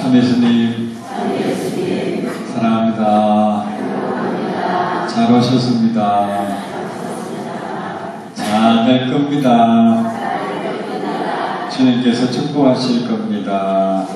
참 예수님 사랑합니다. 잘 오셨습니다. 잘 될 겁니다. 주님께서 축복하실 겁니다.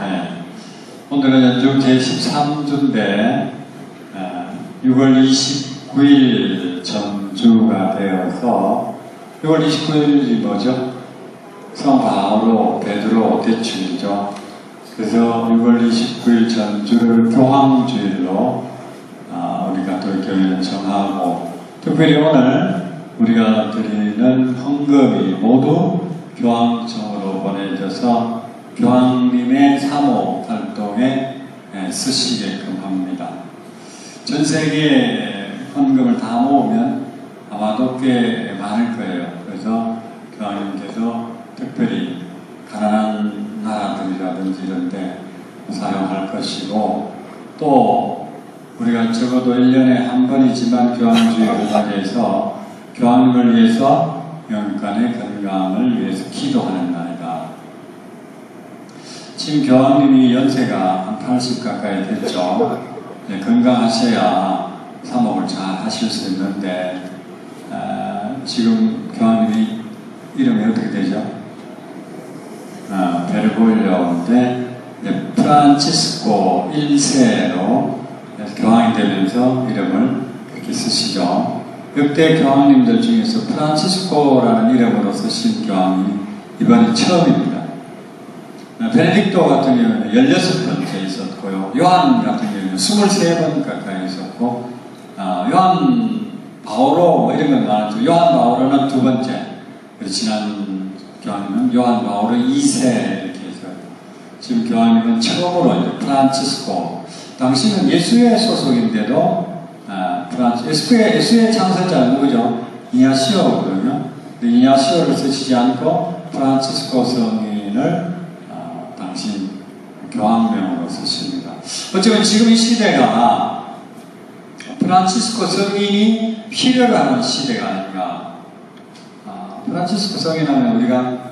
네. 오늘은 연중 제13주인데 6월 29일 전주가 되어서 6월 29일이 뭐죠? 성 바오로 베드로 대축이죠. 그래서 6월 29일 전주를 교황주일로 우리가 또 교회는 정하고, 특별히 오늘 우리가 드리는 헌금이 모두 교황청으로 보내져서 교황님의 사모 활동에 쓰시게끔 합니다. 전 세계 헌금을 다 모으면 아마도 꽤 많을 거예요. 그래서 교황님께서 특별히 가난한 나라들이라든지 이런 데 사용할 것이고, 또 우리가 적어도 1년에 한 번이지만 교황주의를 맞이해서 교황님을 위해서 영육간의 건강을 위해서 기도하는 날이다. 지금 교황님이 연세가 한 80 가까이 됐죠. 건강하셔야 사목을 잘 하실 수 있는데, 지금 교황님이 이름이 어떻게 되죠? 베르골리오인데 프란치스코 1세로 교황이 되면서 이름을 그렇게 쓰시죠. 역대 교황님들 중에서 프란치스코라는 이름으로 쓰신 교황이 이번이 처음입니다. 베네딕토 같은 경우는 16번째 있었고요. 요한 같은 경우는 23번 가까이 있었고, 요한 바오로 이런 건 많았죠. 요한 바오로는 2번째. 지난 교황님은 요한 바오로 2세 이렇게 해서, 지금 교황님은 처음으로 이제 프란치스코. 당시는 예수회 소속인데도 예수의 창설자는 누구죠? 이냐시오거든요. 이냐시오를 쓰시지 않고 프란치스코 성인을 당시 교황명으로 쓰십니다. 어쩌면 지금 이 시대가 프란치스코 성인이 필요로 하는 시대가 아닌가. 프란치스코 성인하면 우리가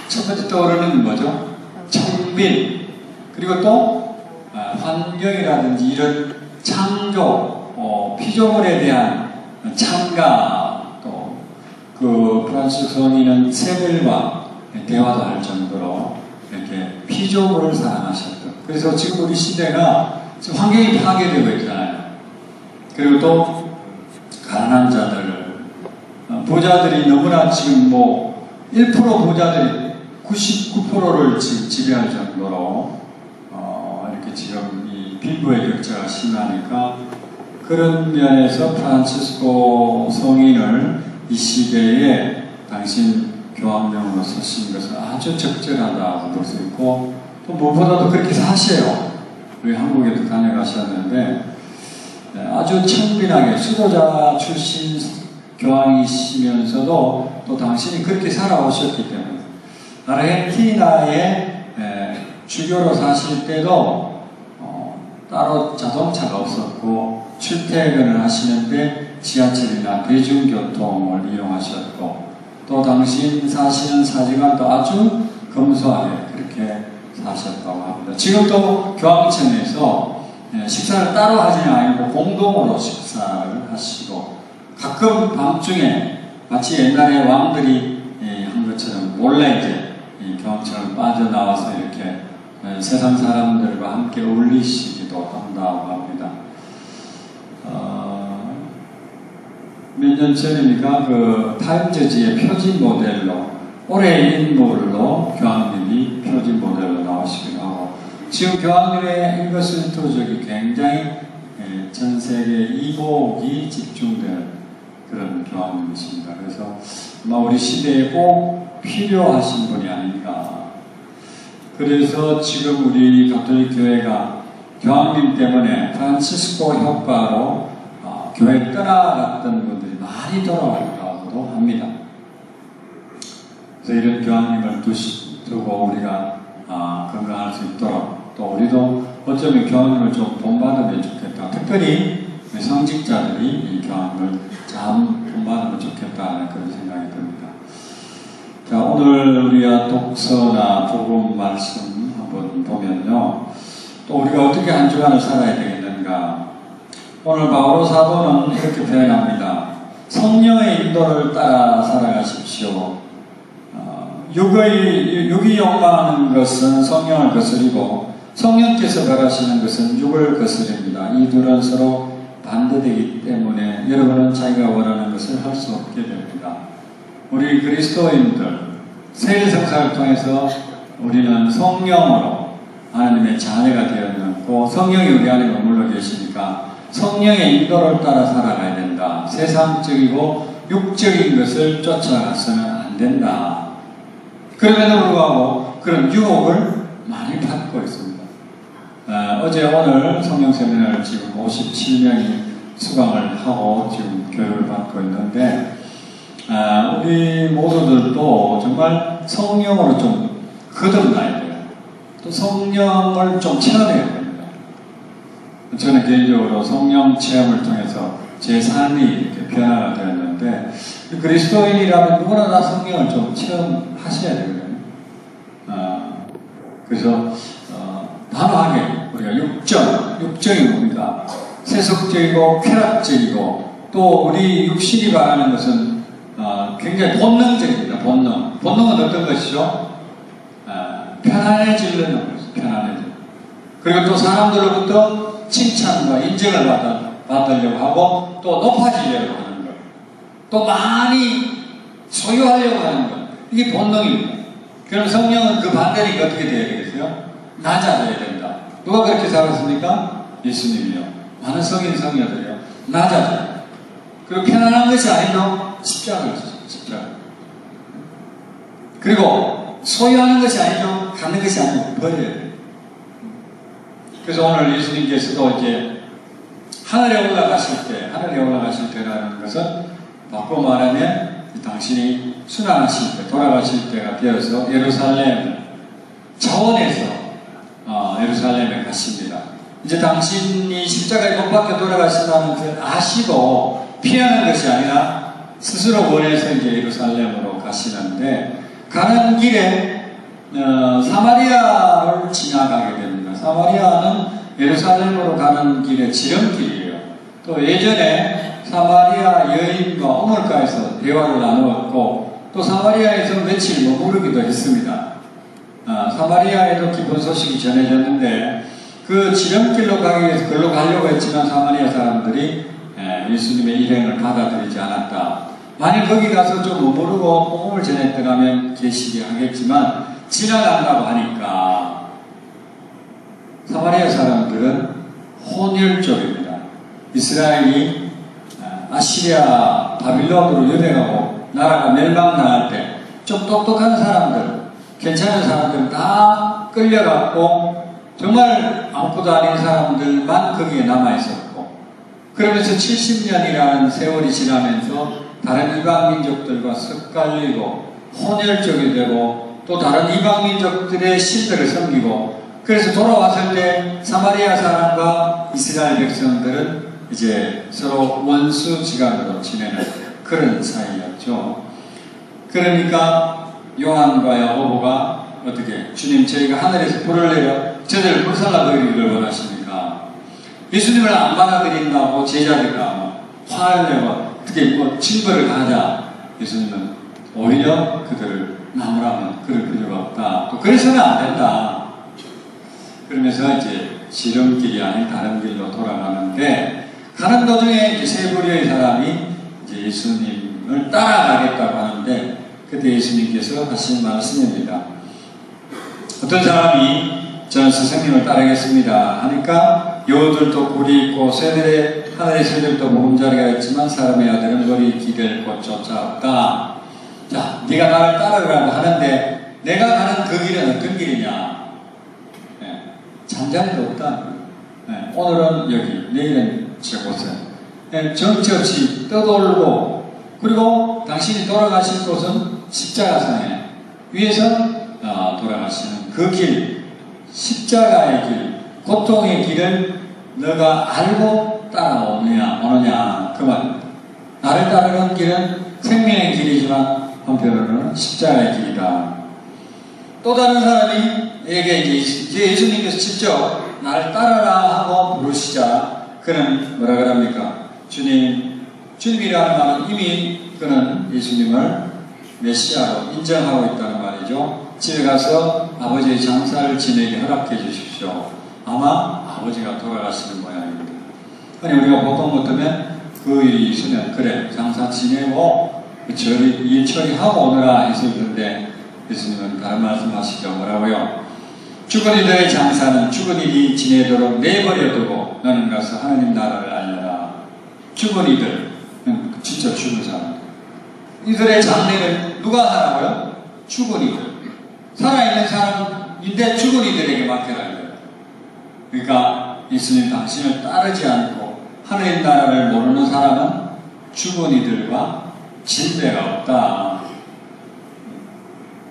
첫 번째 떠오르는 뭐죠? 청빈, 그리고 또 환경이라든지 이런 창조, 피조물에 대한 참가, 또 그 프란치스코 성인은 새들과 대화도 할 정도로 이렇게 피조물을 사랑하셨던. 그래서 지금 우리 시대가 지금 환경이 파괴되고 있잖아요. 그리고 또 가난한 자들, 부자들이 너무나 지금 1% 부자들이 99%를 지금 지배할 정도로 이렇게 지금 이 빈부의 격차가 심하니까, 그런 면에서 프란치스코 성인을 이 시대에 당신 교황명으로 쓰신 것은 아주 적절하다고 볼 수 있고, 또 무엇보다도 그렇게 사세요. 우리 한국에도 다녀가셨는데 아주 청빈하게 수도자 출신 교황이시면서도 또 당신이 그렇게 살아오셨기 때문에, 아르헨티나에 주교로 사실 때도 따로 자동차가 없었고 출퇴근을 하시는데 지하철이나 대중교통을 이용하셨고, 또 당신 사시는 사지관도 아주 검소하게 그렇게 사셨다고 합니다. 지금도 교황청에서 식사를 따로 하지는 아니고 공동으로 식사를 하시고, 가끔 밤중에 마치 옛날에 왕들이 한 것처럼 몰래 이제 교황청을 빠져나와서 이렇게 세상 사람들과 함께 어울리시기도 한다고 합니다. 몇 년 전이니까 그 타임즈지의 표지 모델로, 올해의 인물로 교황님이 표지 모델로 나오시기도 하고, 지금 교황님의 일거수일투족이 굉장히 전 세계 이복이 집중되는 그런 교황님이십니다. 그래서 아마 우리 시대에 꼭 필요하신 분이 아닌가. 그래서 지금 우리 가톨릭 교회가 교황님 때문에 프란치스코 효과로 교회 떠나갔던 분들이 많이 돌아왔다고도 합니다. 그래서 이런 교황님을 두고 우리가 건강할 수 있도록, 또 우리도 어쩌면 교황님을 좀 본받으면 좋겠다. 특별히 성직자들이 이 교황을 잘 본받으면 좋겠다는 그런 생각이 듭니다. 자, 오늘 오늘 우리가 독서나 복음 말씀 한번 보면요. 또 우리가 어떻게 한 주간을 살아야 되겠는가. 오늘 바오로 사도는 이렇게 표현합니다. 성령의 인도를 따라 살아가십시오. 육이 욕망하는 것은 성령을 거스리고 성령께서 바라시는 것은 육을 거스립니다. 이 둘은 서로 반대되기 때문에 여러분은 자기가 원하는 것을 할 수 없게 됩니다. 우리 그리스도인들 세례성사를 통해서 우리는 성령으로 하나님의 자녀가 되었고 성령이 우리 안에 머물러 계시니까 성령의 인도를 따라 살아가야 된다. 세상적이고 육적인 것을 쫓아가서는 안 된다. 그럼에도 불구하고 그런 유혹을 많이 받고 있습니다. 어제 오늘 성령 세미나를 지금 57명이 수강을 하고 지금 교육을 받고 있는데 우리 모두들도 정말 성령으로 좀 거듭나야 돼요. 또 성령을 좀 체험해야 됩니다. 저는 개인적으로 성령 체험을 통해서 제 삶이 이렇게 변화가 되었는데 그리스도인이라면 누구나 다 성령을 좀 체험하셔야 되거든요. 그래서 단호하게 우리가 육적인 겁니다. 세속적이고 쾌락적이고 또 우리 육신이 바라는 것은 굉장히 본능적입니다. 본능은 어떤 것이죠? 편안해지려는 것이죠. 편안해져. 그리고 또 사람들로부터 칭찬과 인정을 받으려고 하고 또 높아지려고 하는 것. 또 많이 소유하려고 하는 것. 이게 본능입니다. 그럼 성령은 그 반대니까 어떻게 돼야 되겠어요? 낮아져야 된다. 누가 그렇게 살았습니까? 예수님이요. 많은 성인성녀들이요. 낮아져요. 그리고 편안한 것이 아니죠. 십자가를 지죠. 십자가. 그리고 소유하는 것이 아니죠. 갖는 것이 아니고 버려야 돼요. 그래서 오늘 예수님께서도 이제 하늘에 올라가실 때라는 것은 바꿔 말하면 당신이 순환하실 때, 돌아가실 때가 되어서 예루살렘 차원에서 예루살렘에 가십니다. 이제 당신이 십자가에 못 박혀 돌아가신다는 것을 아시고 피하는 것이 아니라 스스로 원해서 이제 예루살렘으로 가시는데 가는 길에 사마리아를 지나가게 됩니다. 사마리아는 예루살렘으로 가는 길의 지름길이에요. 또 예전에 사마리아 여인과 우물가에서 대화를 나누었고 또 사마리아에서 며칠 머무르기도 했습니다. 사마리아에도 기쁜 소식이 전해졌는데 그 지름길로 가기 위해서 글로 가려고 했지만 사마리아 사람들이 예수님의 일행을 받아들이지 않았다. 만약 거기 가서 좀 머무르고 복음을 전했더라면 계시게 하겠지만 지나간다고 하니까 사마리아 사람들은 혼혈족입니다. 이스라엘이 아시리아 바빌론으로 유배가고 나라가 멸망당할 때 좀 똑똑한 사람들, 괜찮은 사람들은 다 끌려갔고 정말 아무것도 아닌 사람들만 거기에 남아있었고 그러면서 70년이라는 세월이 지나면서 다른 이방민족들과 섞갈리고 혼혈족이 되고 또 다른 이방민족들의 신들을 섬기고 그래서 돌아왔을 때 사마리아 사람과 이스라엘 백성들은 이제 서로 원수지간으로 지내는 그런 사이였죠. 그러니까 요한과 야고보가 어떻게 주님 저희가 하늘에서 불을 내려 저들을 불살라버리기를 원하십니까? 예수님을 안 받아들인다고 제자들과 화를 내고 어떻게 징벌을 가하자. 예수님은 오히려 그들을 나무라면 그럴 필요가 없다. 또 그래서는 안 된다. 그러면서 이제 지름길이 아닌 다른 길로 돌아가는데 가는 도중에 이제 세 부류의 사람이 이제 예수님을 따라가겠다고 하는데 그때 예수님께서 하신 말씀입니다. 어떤 사람이 저는 스승님을 따르겠습니다 하니까 여우들도 굴이 있고 하늘의 새들도 보금자리가 있지만 사람의 아들은 머리 기댈 곳조차 없다. 자, 네가 나를 따르라고 하는데 내가 가는 그 길은 어떤 길이냐? 잠자리도 없다. 오늘은 여기, 내일은 저곳에 정처 없이 떠돌고 그리고 당신이 돌아가실 곳은 십자가상에 위에서 돌아가시는 그 길, 십자가의 길, 고통의 길을 너가 알고 따라오느냐 오느냐 그 말. 나를 따르는 길은 생명의 길이지만 한편으로는 십자가의 길이다. 또 다른 사람이에게 이제 예수님께서 직접 나를 따라라 하고 부르시자 그는 뭐라 그럽니까? 주님이라는 말은 이미 그는 예수님을 메시아로 인정하고 있다는 말이죠. 집에 가서 아버지의 장사를 지내게 허락해 주십시오. 아마 아버지가 돌아가시는 모양입니다. 아니 우리가 보통 같으면 그 일이 있으면 그래 장사 지내고 일 처리하고 오느라 했을 텐데 예수님은 다른 말씀하시죠. 뭐라고요? 죽은 이들의 장사는 죽은 일이 지내도록 내버려두고 너는 가서 하나님 나라를 알려라. 죽은 이들, 진짜 죽은 사람. 이들의 장례를 누가 하라고요? 죽은 이들. 살아있는 사람인데 죽은 이들에게 맡겨라. 그러니까 예수님 당신을 따르지 않고 하나님 나라를 모르는 사람은 죽은 이들과 진배가 없다.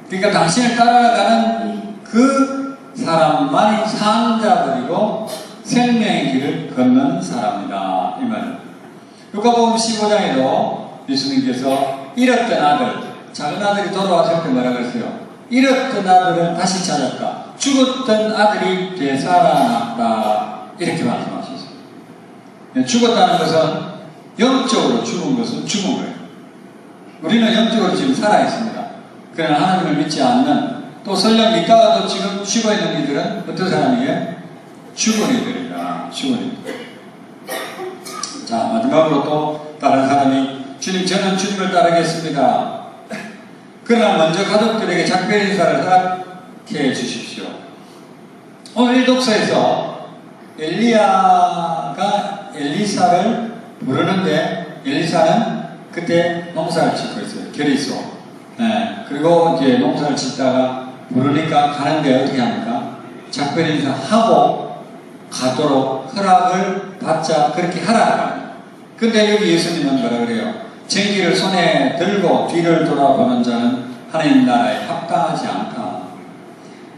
그러니까 당신을 따라가는 그 사람만이 산자들이고 생명의 길을 걷는 사람이다. 이 말입니다. 누가복음 15장에도 예수님께서 잃었던 아들, 작은 아들이 돌아왔을 때 뭐라 그랬어요? 잃었던 아들은 다시 찾았다. 죽었던 아들이 되살아났다. 이렇게 말씀하셨어요. 죽었다는 것은 영적으로 죽은 것은 죽은 거예요. 우리는 영적으로 지금 살아있습니다. 그러나 하나님을 믿지 않는 또 설령 믿다가도 지금 쉬고 있는 이들은 어떤 사람이에요? 죽은 이들이다. 죽은 이들. 자, 마지막으로 또 다른 사람이 주님 저는 주님을 따르겠습니다. 그러나 먼저 가족들에게 작별 인사를 허락해 주십시오. 오늘 독서에서 엘리야가 엘리사를 부르는데 엘리사는 그때 농사를 짓고 있어요. 결의소. 네. 그리고 이제 농사를 짓다가 부르니까 가는데 어떻게 합니까? 작별 인사하고 가도록 허락을 받자 그렇게 하라고. 근데 여기 예수님은 뭐라 그래요? 쟁기를 손에 들고 뒤를 돌아보는 자는 하나님 나라에 합당하지 않다.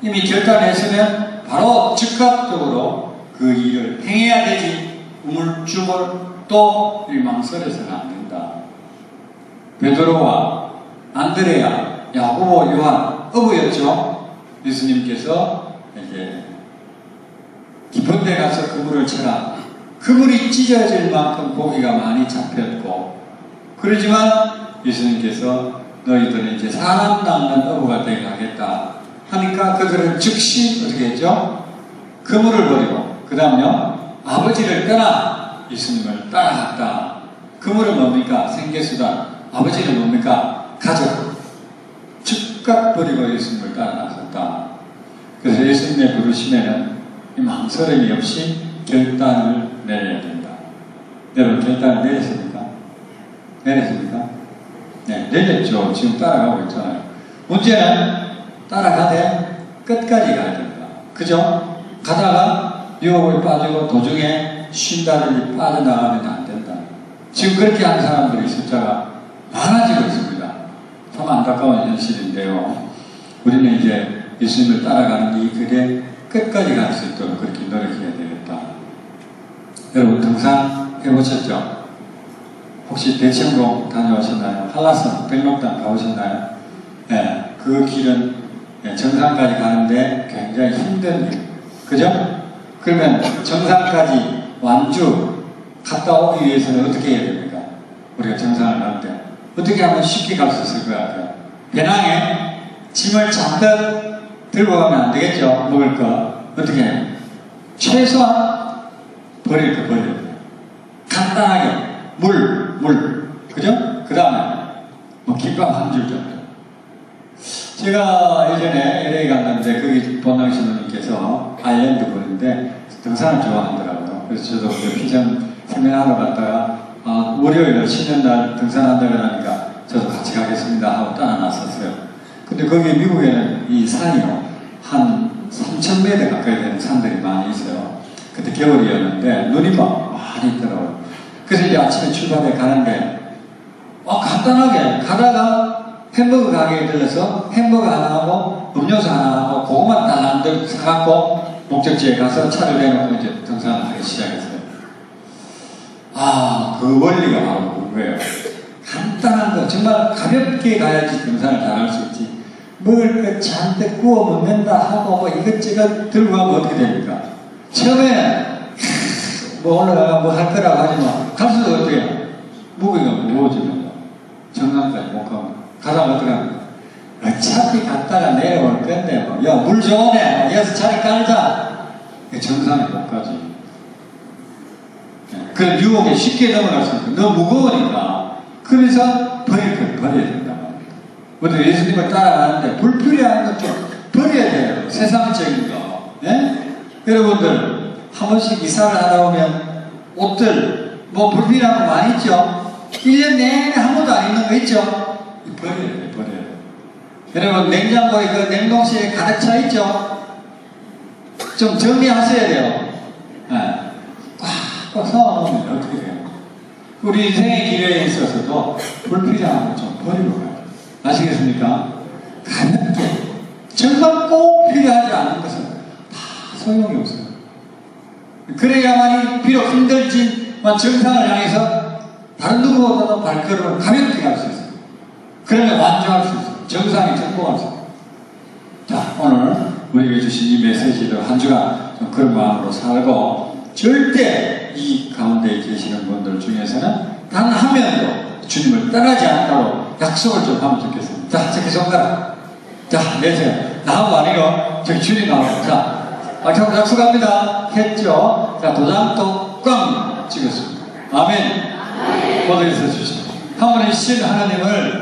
이미 결단했으면 바로 즉각적으로 그 일을 행해야 되지 우물쭈물 또 망설여서는 안 된다. 베드로와 안드레야, 야고보, 요한 어부였죠. 예수님께서 이제 깊은 데 가서 그물을 쳐라. 그물이 찢어질 만큼 고기가 많이 잡혔고 그러지만 예수님께서 너희들은 이제 사람 낚는 어부가 되게 하겠다 하니까 그들은 즉시 어떻게 했죠? 그물을 버리고 그 다음요 아버지를 떠나 예수님을 따라갔다. 그물은 뭡니까? 생계수단. 아버지는 뭡니까? 가족. 즉각 버리고 예수님을 따라 나섰다. 그래서 예수님의 부르심에는 망설임이 없이 결단을 내려야 된다. 여러분 결단을 내렸습니까? 내렸습니까? 네, 내렸죠. 지금 따라가고 있잖아요. 문제는 따라가되 끝까지 가야 된다. 그죠? 가다가 유혹에 빠지고 도중에 쉰다든지 빠져나가면 안 된다. 지금 그렇게 하는 사람들이 숫자가 많아지고 있습니다. 참 안타까운 현실인데요. 우리는 이제 예수님을 따라가는 이 길에 끝까지 갈 수 있도록 그렇게 노력해야 되겠다. 여러분 등산 해보셨죠? 혹시 대청봉 다녀오셨나요? 한라산 백록당 가보셨나요? 네, 그 길은 정상까지 가는데 굉장히 힘든 길. 그죠? 그러면 정상까지 완주 갔다 오기 위해서는 어떻게 해야 됩니까? 우리가 정상을 가는데 어떻게 하면 쉽게 갈 수 있을 것 같아요? 배낭에 짐을 잔뜩 들고 가면 안 되겠죠? 먹을 거. 어떻게 해요? 최소한 버릴 거 버려야 돼요. 간단하게 물. 그죠? 그 다음에 뭐 김밥 한 줄 정도. 제가 예전에 LA 갔는데 거기 본당 신부님께서 아일랜드 분인데 등산을 좋아하더라고요. 그래서 저도 피전 세미나하러 갔다가 월요일 쉬는 날 등산한다 그러니까 저도 같이 가겠습니다 하고 떠나놨었어요. 근데 거기 미국에는 이 산이요 한 3,000m 가까이 되는 산들이 많이 있어요. 그때 겨울이었는데 눈이 막 많이 있더라고요. 그래서 이제 아침에 출발해 가는데 간단하게 가다가 햄버거 가게에 들러서 햄버거 하나 하고 음료수 하나 하고 고구마 달란들 사갖고 목적지에 가서 차를 내놓고 이제 등산을 하기 시작했어요. 그 원리가 바로 그거예요. 간단한 거, 정말 가볍게 가야지 등산을 잘할 수 있지. 먹을 거 잔뜩 구워 먹는다 하고 뭐 이것저것 들고 가면 어떻게 됩니까? 처음에는 뭐 올라가가 뭐 할 거라고 하지만 갈수록 어떻게 해요? 무게가 무거워지면 정상까지 못 가면 가다가 어떻게 합니까? 어차피 갔다가 내려올 건데 뭐, 야, 물 좋으네, 여기서 자리 깔자. 정상에 못 가지. 그런 유혹에 쉽게 넘어갈 수 있고 너무 무거우니까. 그래서 버려야 된다 말입니다. 우리 예수님을 따라가는데 불필요한 것 좀 버려야 돼요. 세상적인 거. 예? 여러분들 한 번씩 이사를 하다 오면 옷들 뭐 불필요한 거 많이 있죠? 1년 내내 한 번도 안 입는 거 있죠? 버려야 돼. 여러분 냉장고에 그 냉동실에 가득 차 있죠? 좀 정리하셔야 돼요. 네. 꽉 사와놓으면 어떻게 돼요? 우리 인생의 길에 있어서도 불필요한 거 좀 버리고 가요. 아시겠습니까? 가볍게 정말 꼭 필요하지 않은 것은 다 소용이 없어요. 그래야만이 비록 힘들지만 정상을 향해서 다른 누구보다도 발걸음을 가볍게 할 수 있어요. 그러면 완주할 수 있어요. 정상에 성공할 수 있어요. 자, 오늘 우리에게 주신 이 메시지를 한 주간 좀 그런 마음으로 살고 절대 이 가운데 계시는 분들 중에서는 단 한 명도 주님을 떠나지 않도록 약속을 좀 하면 좋겠습니다. 자, 저기 손가락. 자, 내세요. 나하고 아니고 저기 주님 나오고. 자, 약속합니다. 했죠? 자, 도장도 꽝 찍었습니다. 아멘. 모두에서 주십시오. 한 분의 신 하나님을